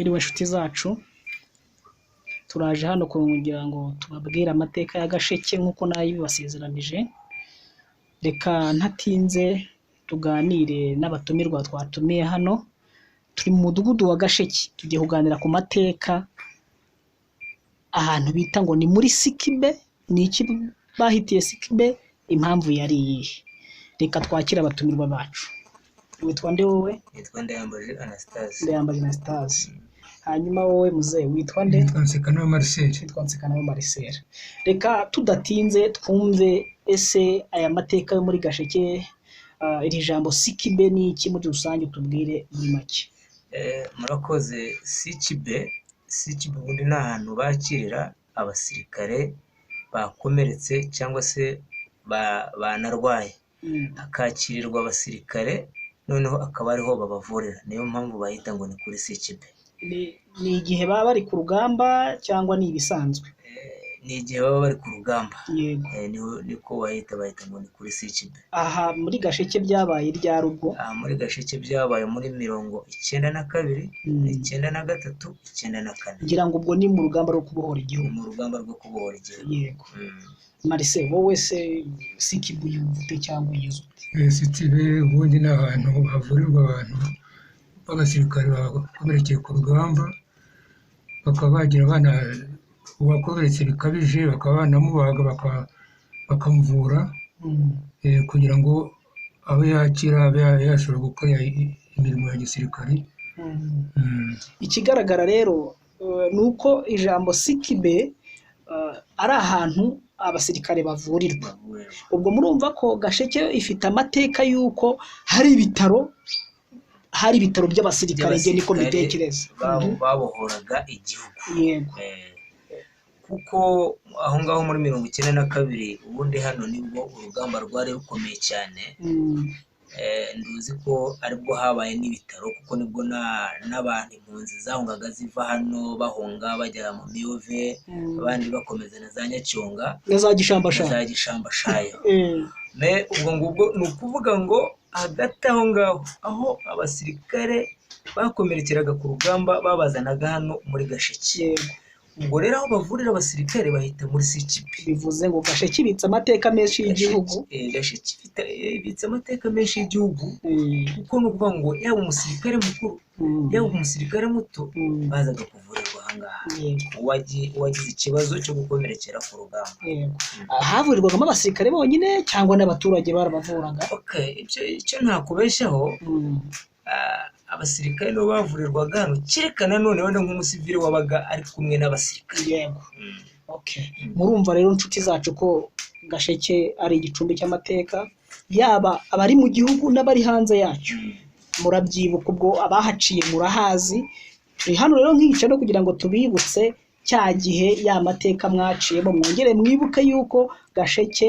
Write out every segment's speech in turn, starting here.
Mwiriwe inshuti zacu, turaje hano kugira ngo tubabwire amateka ya Gasheke nk'uko nayibasezeranije. Reka ntatinze tuganire n'abatumirwa twatumiye hano. Turi mu mudugudu wa Gasheke, tugiye kuganira ku mateka ahantu bita ngo ni muri Sikibe. Ni iki bahitiye Sikibe, impamvu yari iyihe? Reka twakire abatumirwa bacu. Witwa nde wowe? Nitwa Ndayambaje Anastase. Ndayambaje Anastase. Hanyuma wowe muzehe witwa nde? Nitwa Nsekanawe Marcel. Nitwa Nsekanawe Marcel. Reka tudatinze twumve ese aya mateka yo muri Gasheke, iri jambo Sikibe ni iki muri rusange, tubwire muri make. Murakoze. Sikibe ubundi ni ahantu bakirira abasirikare bakomeretse cyangwa se banarwaye. Hakakirirwa abasirikare noneho akaba ariho babavurira, niyo mpamvu bahita ngo ni kuri Sikibe. Ni igihe baba bari ku rugamba cyangwa ni ibisanzwe? Ni igihe baba bari ku rugamba. Yego. Niko bahita ngo ni kuri Sikibe. Aha muri Gasheke byabaye ryari ubwo? Aha muri Gasheke byabaye muri 92, 93, 94. Ngira ngo ubwo ni mu rugamba rwo kubohora igihugu. Mu rugamba rwo kubohora igihugu. Yego. Marcel, wowe se Sikibe uyumvute cyangwa uyizi ute? Sikibe ubundi ni ahantu havurirwa abantu b'abasirikare bakomerekeye ku rugamba, bakaba bagira abana uwakomeretse bikabije, bakaba banamubaga bakamuvura kugira ngo abe yakira, abe yashobora gukora imirimo ya gisirikare. Ikigaragara rero ni uko ijambo Sikibe ari ahantu abasirikare bavurirwa. Ubwo murumva ko Gasheke ifite amateka y'uko hari ibitaro by'abasirikare. Nge niko mbitekereza. Babohoraga igihugu. Yego. Kuko aho ngaho muri 92 ubundi hano nibwo urugamba rwari rukomeye cyane. Nduzi ko aribwo habaye n'ibitaro, kuko nibwo n'abantu impunzi zahungaga ziva hano bahunga bajya mu Miyove, abandi bakomeza na za Nyacyonga na za Gishambashayo. Ubwo ngubwo ni ukuvuga ngo hagati aho ngaho aho abasirikare bakomerekeraga ku rugamba babazanaga hano muri Gasheke. Ubwo rero aho bavurira abasirikare bahita muri Sikibe. Bivuze ngo Gasheke ibitse amateka menshi y'igihugu. Gasheke ibitse amateka menshi y'igihugu, kuko ni ukuvuga ngo yaba umusirikare mukuru yaba umusirikare muto bazaga kuvurirwa aha ngaha. Uwagize ikibazo cyo gukomerekera ku rugamba. Havurirwagamo abasirikare bonyine cyangwa n'abaturage barabavuraga? Icyo ntakubeshyaho, abasirikare nibo bavurirwaga hano, cyerekana none wenda nk'umusivile wabaga ari kumwe n'abasirikare. Yego. Murumva rero inshuti zacu ko Gasheke ari igicumbi cy'amateka, yaba abari mu gihugu n'abari hanze yacyo. Murabyibuka ubwo abahaciye murahazi. Turi hano rero nk'igice no kugira ngo tubibutse cya gihe ya mateka mwaciyemo, mwongere mwibuke yuko Gasheke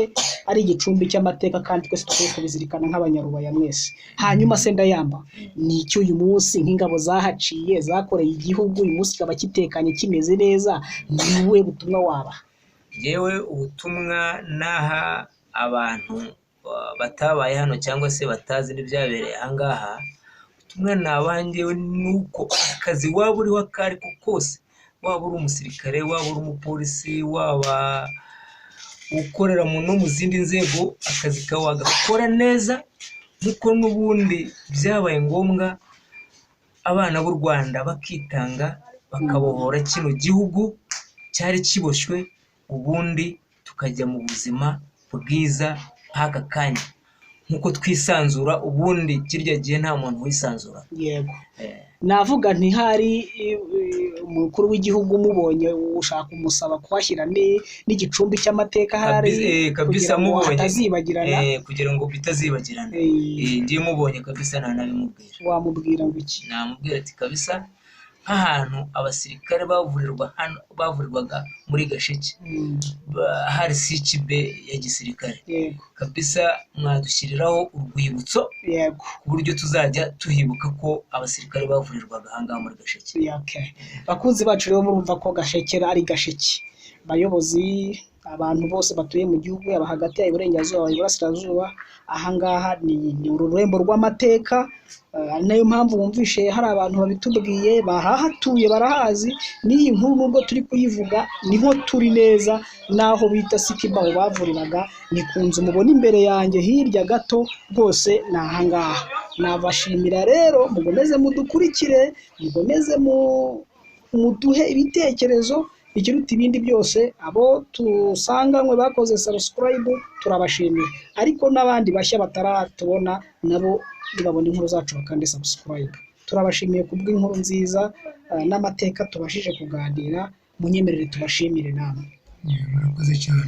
ari igicumbi cy'amateka kandi twese tukwiye kubizirikana nk'abanyarubaya mwese. Hanyuma se Ndayamba, ni iki uyu munsi nk'ingabo zahaciye zakoreye igihugu uyu munsi kikaba kitekanye kimeze neza, ni ubuhe butumwa waba? Yewe ubutumwa naha abantu batabaye hano cyangwa se batazi n'ibyabereye aha ngaha, ubutumwa nabangewe nuko akazi waba uriho akari ko kose, waba uri umusirikare, waba uri umupolisi, waba ukorera no mu zindi nzego, akazi kawe wagakora neza, nk'uko n'ubundi byabaye ngombwa abana b'u Rwanda bakitanga bakabohora kino gihugu cyari kiboshywe, ubundi tukajya mu buzima bwiza nk'aka kanya nk'uko twisanzura. Ubundi kirya gihe nta muntu wisanzura. Yego. Navuga ntihari umukuru w'igihugu mubonye ushaka umusaba kuhashyira n'igicumbi cy'amateka hari kabisa, mubonye atazibagirana, kugira ngo bitazibagirana. Ngiye mubonye kabisa ntanabimubwira. Wamubwira ngo iki? Namubwira ati kabisa nk'ahantu abasirikare bavurirwaga muri Gasheke hari Sikibe ya gisirikare. Kabisa mwadushyiriraho urwibutso ku buryo tuzajya tuhibuka ko abasirikare bavurirwaga aha ngaha muri Gasheke. Bakunzi bacu rero murumva ko Gasheke ari Gasheke. Bayobozi abantu bose batuye mu gihugu, yaba hagati y'Iburengerazuba, Iburasirazuba. Ahangaha ni ururembo rw'amateka, ari nayo mpamvu wumvishe hari abantu babitubwiye bahahatuye barahazi. N'iyi nkuru nubwo turi kuyivuga niho turi neza, naho bita Sikiba aho bavuriraga, ni ku nzu mubona imbere yanjye hirya gato, rwose ni ahangaha. Nabashimira rero, mukomeze mudukurikire, mukomeze muduhe ibitekerezo. Ikiruta ibindi byose, abo tusanganywe bakoze subscribe turabashimira, ariko n'abandi bashya bataratubona nabo nibabona inkuru zacu bakande subscribe. Turabashimiye kubw'inkuru nziza n'amateka tubashije kuganira. Munyemerere tubashimire namwe. murakoze cyane.